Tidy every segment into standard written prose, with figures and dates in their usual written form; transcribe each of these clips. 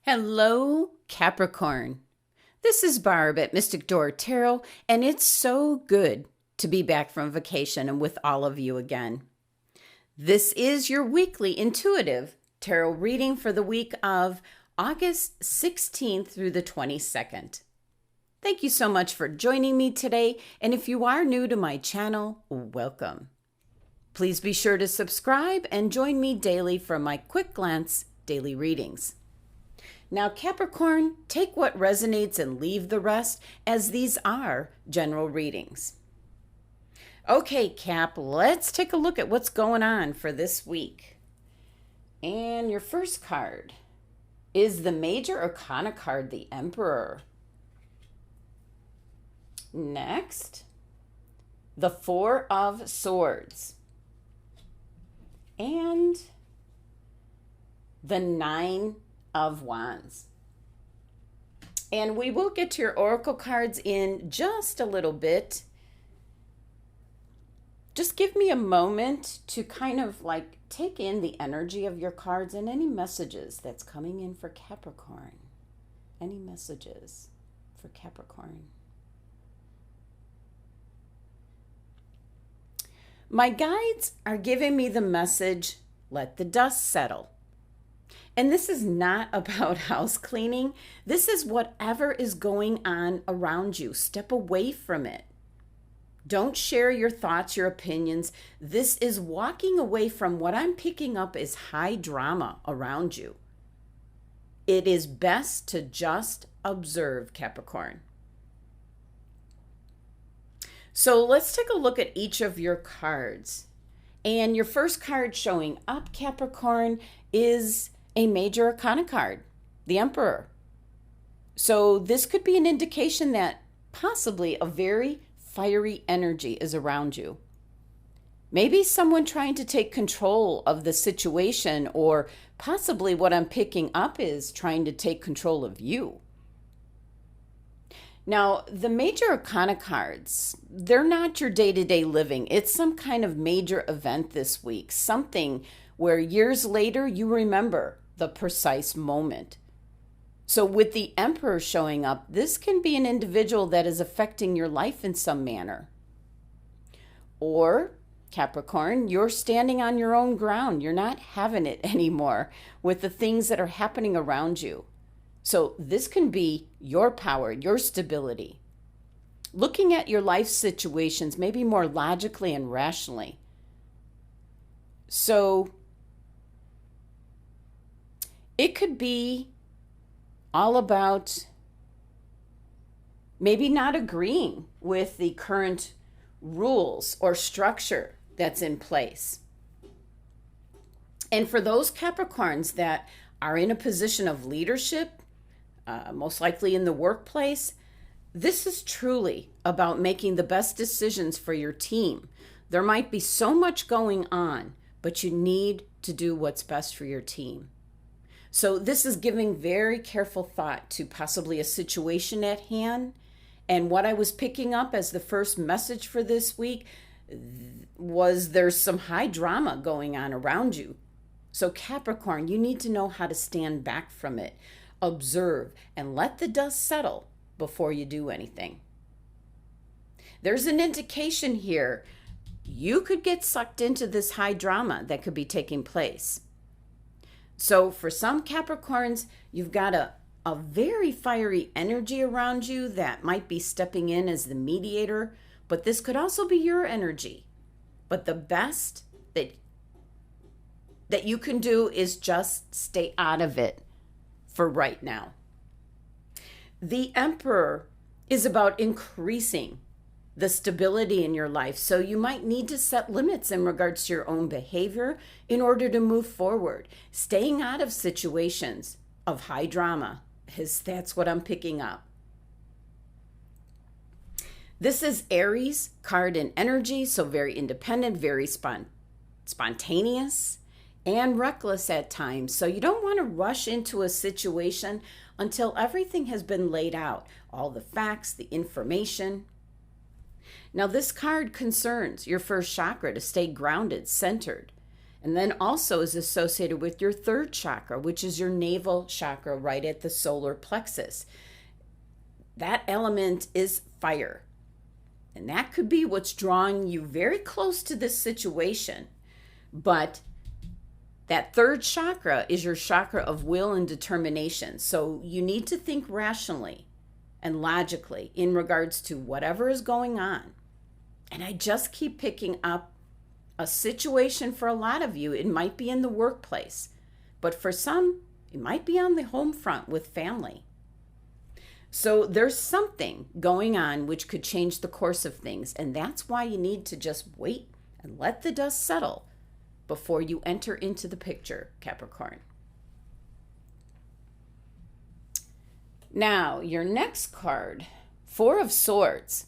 Hello, Capricorn. This is Barb at Mystic Door Tarot, and it's so good to be back from vacation and with all of you again. This is your weekly intuitive tarot reading for the week of August 16th through the 22nd. Thank you so much for joining me today, and if you are new to my channel, welcome. Please be sure to subscribe and join me daily for my quick glance daily readings. Now, Capricorn, take what resonates and leave the rest, as these are general readings. Okay, Cap, let's take a look at what's going on for this week. And your first card is the Major Arcana card, the Emperor. Next, the Four of Swords. And the Nine of Wands. And we will get to your oracle cards in just a little bit. Just give me a moment to kind of like take in the energy of your cards and any messages that's coming in for Capricorn. Any messages for Capricorn? My guides are giving me the message, let the dust settle. And this is not about house cleaning. This is whatever is going on around you. Step away from it. Don't share your thoughts, your opinions. This is walking away from what I'm picking up as high drama around you. It is best to just observe, Capricorn. So let's take a look at each of your cards. And your first card showing up, Capricorn, is a Major Arcana card, the Emperor. So this could be an indication that possibly a very fiery energy is around you. Maybe someone trying to take control of the situation, or possibly what I'm picking up is trying to take control of you. Now, the Major Arcana cards, they're not your day-to-day living. It's some kind of major event this week, something where years later you remember the precise moment. So with the Emperor showing up, this can be an individual that is affecting your life in some manner. Or, Capricorn, you're standing on your own ground. You're not having it anymore with the things that are happening around you. So this can be your power, your stability. Looking at your life situations maybe more logically and rationally. So it could be all about maybe not agreeing with the current rules or structure that's in place. And for those Capricorns that are in a position of leadership, most likely in the workplace, this is truly about making the best decisions for your team. There might be so much going on, but you need to do what's best for your team. So this is giving very careful thought to possibly a situation at hand. And what I was picking up as the first message for this week was there's some high drama going on around you. So Capricorn, you need to know how to stand back from it, observe, and let the dust settle before you do anything. There's an indication here you could get sucked into this high drama that could be taking place. So for some Capricorns, you've got a very fiery energy around you that might be stepping in as the mediator, but this could also be your energy. But the best that you can do is just stay out of it for right now. The Emperor is about increasing the stability in your life. So you might need to set limits in regards to your own behavior in order to move forward. Staying out of situations of high drama, that's what I'm picking up. This is Aries card and energy, so very independent, very spontaneous, and reckless at times. So you don't want to rush into a situation until everything has been laid out, all the facts, the information. Now this card concerns your first chakra to stay grounded, centered, And then also is associated with your third chakra, which is your navel chakra right at the solar plexus. That element is fire. And that could be what's drawing you very close to this situation. But that third chakra is your chakra of will and determination. So you need to think rationally and logically in regards to whatever is going on. And I just keep picking up a situation for a lot of you. It might be in the workplace, but for some, it might be on the home front with family. So there's something going on which could change the course of things. And that's why you need to just wait and let the dust settle before you enter into the picture, Capricorn. Now, your next card, Four of Swords.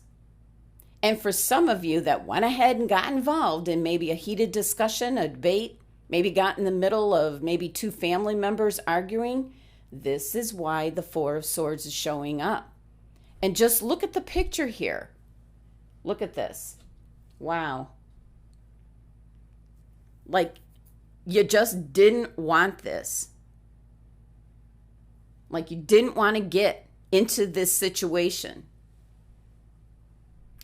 And for some of you that went ahead and got involved in maybe a heated discussion, a debate, maybe got in the middle of maybe two family members arguing, this is why the Four of Swords is showing up. And just look at the picture here. Look at this. Wow. Like, you just didn't want this. Like, you didn't want to get into this situation.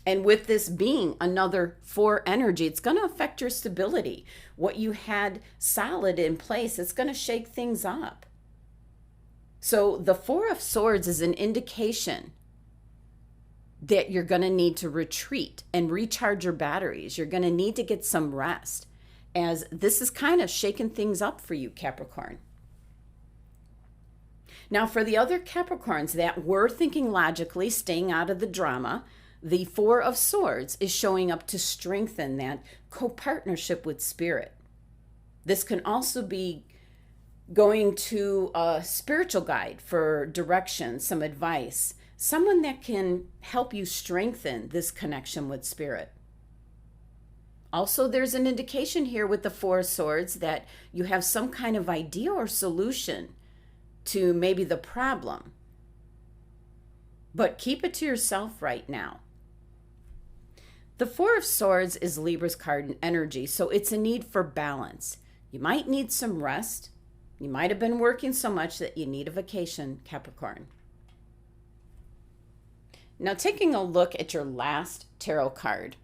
And with this being another 4 energy, it's going to affect your stability. What you had solid in place, it's going to shake things up. So the Four of Swords is an indication that you're going to need to retreat and recharge your batteries. You're going to need to get some rest, as this is kind of shaking things up for you, Capricorn. Now, for the other Capricorns that were thinking logically, staying out of the drama, the Four of Swords is showing up to strengthen that co-partnership with Spirit. This can also be going to a spiritual guide for direction, some advice, someone that can help you strengthen this connection with Spirit. Also, there's an indication here with the Four of Swords that you have some kind of idea or solution to maybe the problem. But keep it to yourself right now. The Four of Swords is Libra's card in energy, so it's a need for balance. You might need some rest. You might have been working so much that you need a vacation, Capricorn. Now, taking a look at your last tarot card,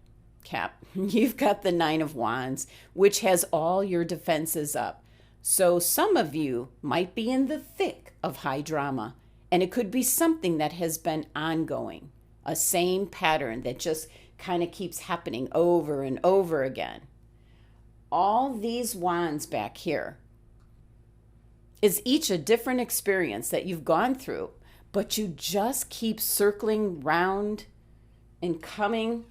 Cap, you've got the Nine of Wands, which has all your defenses up. So some of you might be in the thick of high drama, and it could be something that has been ongoing, a same pattern that just kind of keeps happening over and over again. All these wands back here is each a different experience that you've gone through, but you just keep circling round and coming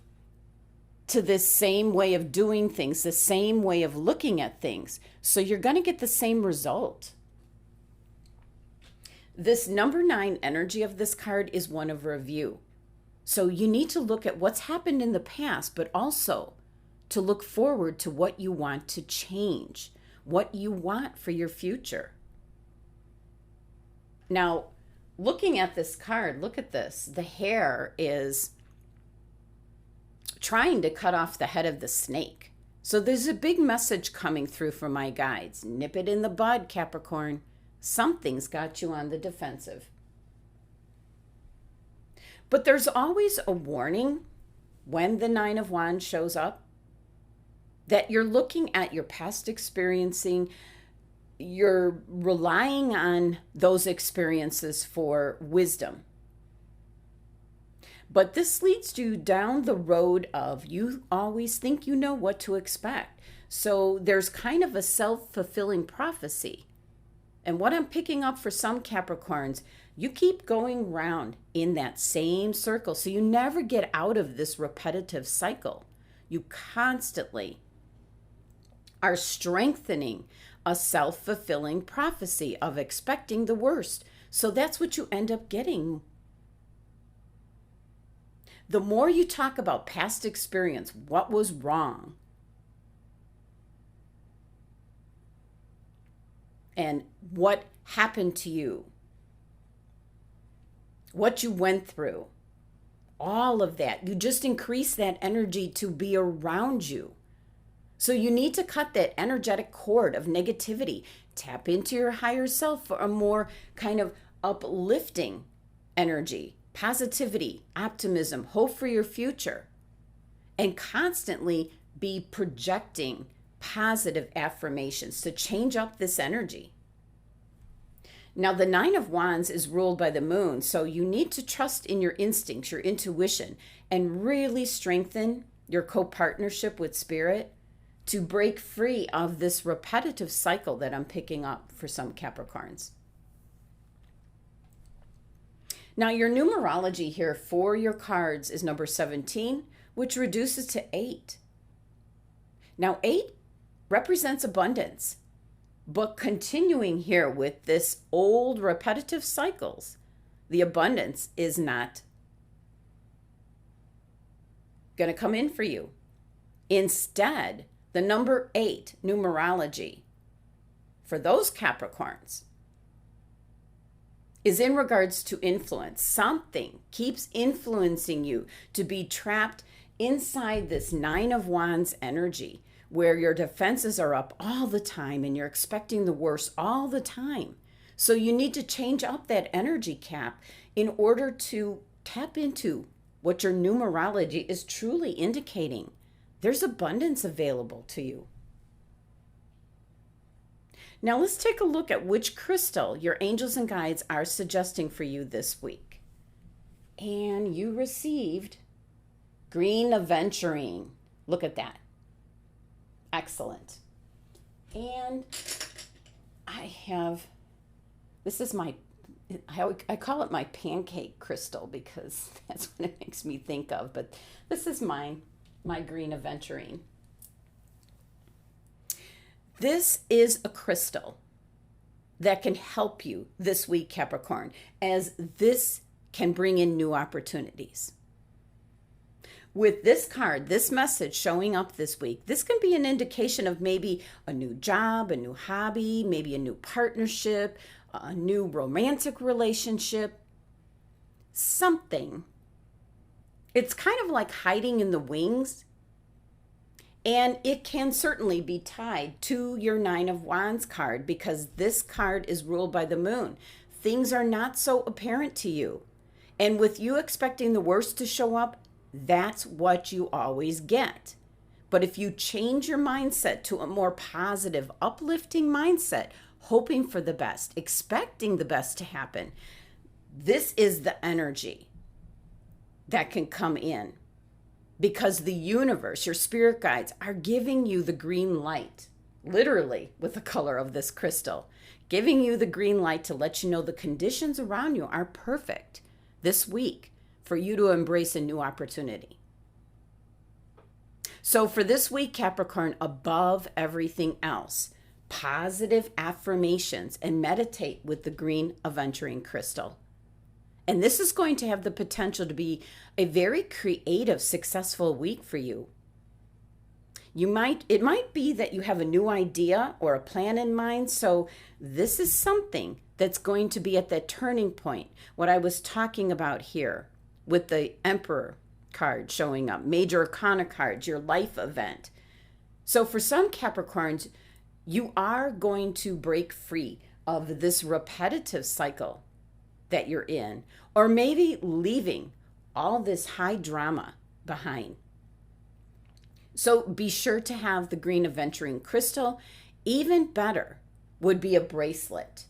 to this same way of doing things, the same way of looking at things. So you're going to get the same result. This number 9 energy of this card is one of review. So you need to look at what's happened in the past, but also to look forward to what you want to change, what you want for your future. Now, looking at this card, look at this. The hair is trying to cut off the head of the snake. So there's a big message coming through from my guides. Nip it in the bud, Capricorn. Something's got you on the defensive. But there's always a warning when the Nine of Wands shows up that you're looking at your past experiencing, you're relying on those experiences for wisdom. But this leads you down the road of you always think you know what to expect. So there's kind of a self-fulfilling prophecy. And what I'm picking up for some Capricorns, you keep going round in that same circle. So you never get out of this repetitive cycle. You constantly are strengthening a self-fulfilling prophecy of expecting the worst. So that's what you end up getting. The more you talk about past experience, what was wrong, and what happened to you, what you went through, all of that, you just increase that energy to be around you. So you need to cut that energetic cord of negativity. Tap into your higher self for a more kind of uplifting energy, positivity, optimism, hope for your future, and constantly be projecting positive affirmations to change up this energy. Now, the Nine of Wands is ruled by the moon, so you need to trust in your instincts, your intuition, and really strengthen your co-partnership with spirit to break free of this repetitive cycle that I'm picking up for some Capricorns. Now, your numerology here for your cards is number 17, which reduces to 8. Now, 8 represents abundance. But continuing here with this old repetitive cycles, the abundance is not going to come in for you. Instead, the number 8 numerology for those Capricorns is in regards to influence. Something keeps influencing you to be trapped inside this Nine of Wands energy, where your defenses are up all the time and you're expecting the worst all the time. So you need to change up that energy cap in order to tap into what your numerology is truly indicating. There's abundance available to you. Now let's take a look at which crystal your angels and guides are suggesting for you this week. And you received green aventurine. Look at that. Excellent. And this is I call it my pancake crystal because that's what it makes me think of, but this is my green aventurine. This is a crystal that can help you this week, Capricorn, as this can bring in new opportunities. With this card, this message showing up this week, this can be an indication of maybe a new job, a new hobby, maybe a new partnership, a new romantic relationship, something. It's kind of like hiding in the wings, and it can certainly be tied to your Nine of Wands card because this card is ruled by the moon. Things are not so apparent to you, and with you expecting the worst to show up, that's what you always get. But if you change your mindset to a more positive, uplifting mindset, hoping for the best, expecting the best to happen, this is the energy that can come in because the universe, your spirit guides, are giving you the green light, literally with the color of this crystal, giving you the green light to let you know the conditions around you are perfect this week for you to embrace a new opportunity. So for this week, Capricorn, above everything else, positive affirmations and meditate with the green aventurine crystal. And this is going to have the potential to be a very creative, successful week for you. It might be that you have a new idea or a plan in mind. So this is something that's going to be at that turning point. What I was talking about here with the Emperor card showing up, Major Arcana cards, your life event. So for some Capricorns, you are going to break free of this repetitive cycle that you're in, or maybe leaving all this high drama behind. So be sure to have the green aventurine crystal. Even better would be a bracelet.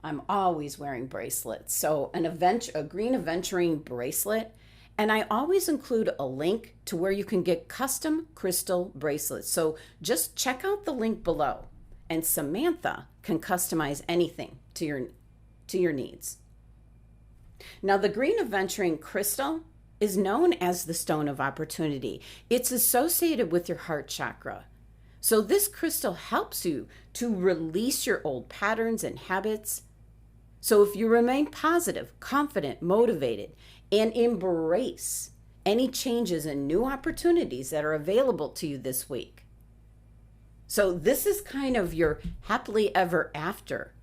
I'm always wearing bracelets. So a green aventurine bracelet. And I always include a link to where you can get custom crystal bracelets. So just check out the link below and Samantha can customize anything to your needs. Now the green aventurine crystal is known as the stone of opportunity. It's associated with your heart chakra. So this crystal helps you to release your old patterns and habits. So if you remain positive, confident, motivated, and embrace any changes and new opportunities that are available to you this week. So this is kind of your happily ever after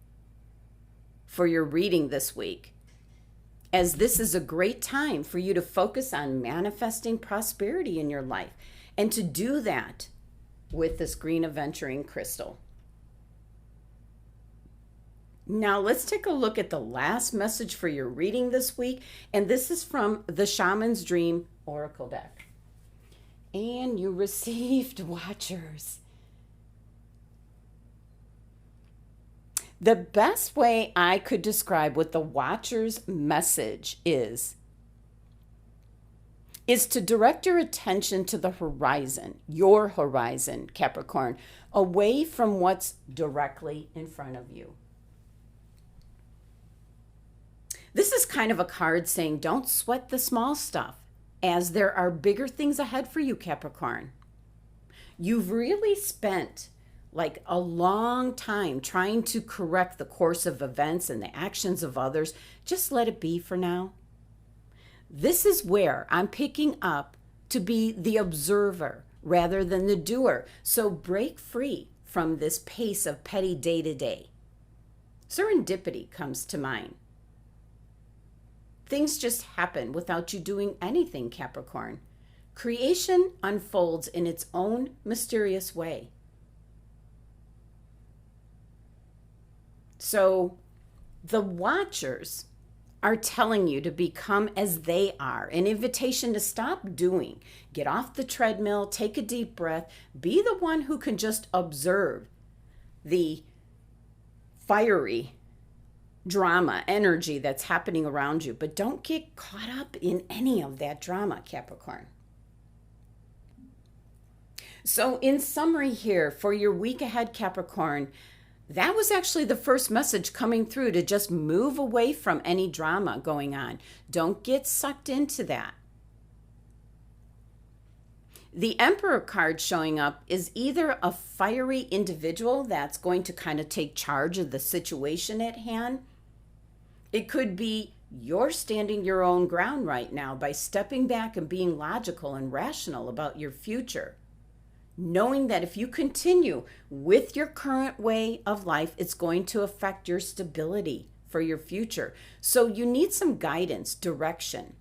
for your reading this week, as this is a great time for you to focus on manifesting prosperity in your life. And to do that, with this green aventurine crystal. Now let's take a look at the last message for your reading this week, and this is from the Shaman's Dream Oracle deck. And you received Watchers. The best way I could describe what the Watcher's message is to direct your attention to the horizon, your horizon, Capricorn, away from what's directly in front of you. This is kind of a card saying don't sweat the small stuff, as there are bigger things ahead for you, Capricorn. You've really spent like a long time trying to correct the course of events and the actions of others. Just let it be for now. This is where I'm picking up to be the observer rather than the doer. So break free from this pace of petty day-to-day. Serendipity comes to mind. Things just happen without you doing anything, Capricorn. Creation unfolds in its own mysterious way. So the Watchers are telling you to become as they are, an invitation to stop doing. Get off the treadmill, take a deep breath, be the one who can just observe the fiery drama, energy that's happening around you, but don't get caught up in any of that drama, Capricorn. So in summary here, for your week ahead, Capricorn, that was actually the first message coming through, to just move away from any drama going on. Don't get sucked into that. The Emperor card showing up is either a fiery individual that's going to kind of take charge of the situation at hand. It could be you're standing your own ground right now by stepping back and being logical and rational about your future, knowing that if you continue with your current way of life, it's going to affect your stability for your future. So you need some guidance, direction.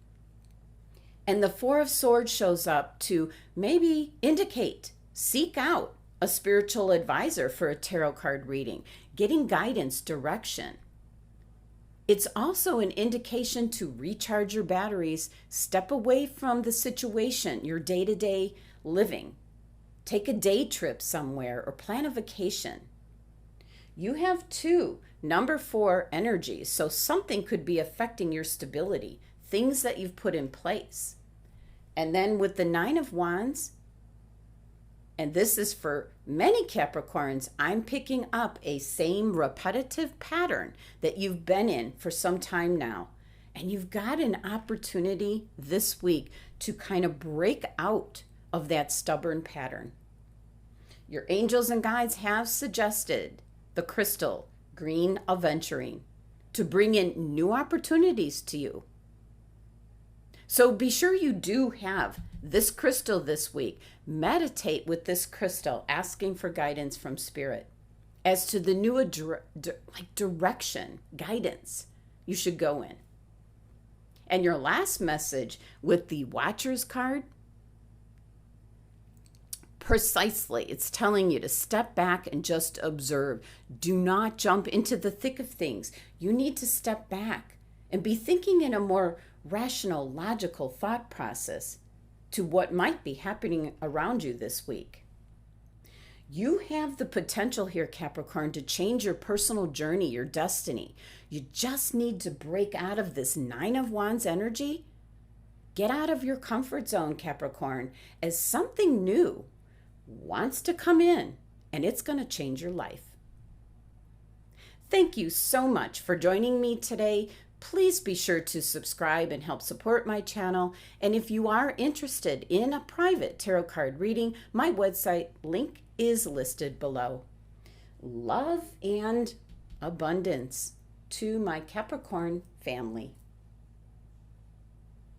And the Four of Swords shows up to maybe indicate, seek out a spiritual advisor for a tarot card reading, getting guidance, direction. It's also an indication to recharge your batteries, step away from the situation, your day-to-day living. Take a day trip somewhere or plan a vacation. You have 2 number 4 energies, so something could be affecting your stability, things that you've put in place. And then with the 9 of Wands, and this is for many Capricorns, I'm picking up a same repetitive pattern that you've been in for some time now. And you've got an opportunity this week to kind of break out of that stubborn pattern. Your angels and guides have suggested the crystal green aventurine to bring in new opportunities to you. So be sure you do have this crystal this week. Meditate with this crystal, asking for guidance from Spirit as to the new direction, guidance you should go in. And your last message with the Watchers card, precisely, it's telling you to step back and just observe. Do not jump into the thick of things. You need to step back and be thinking in a more rational, logical thought process to what might be happening around you this week. You have the potential here, Capricorn, to change your personal journey, your destiny. You just need to break out of this 9 of Wands energy. Get out of your comfort zone, Capricorn, as something new wants to come in, and it's going to change your life. Thank you so much for joining me today. Please be sure to subscribe and help support my channel. And if you are interested in a private tarot card reading, my website link is listed below. Love and abundance to my Capricorn family.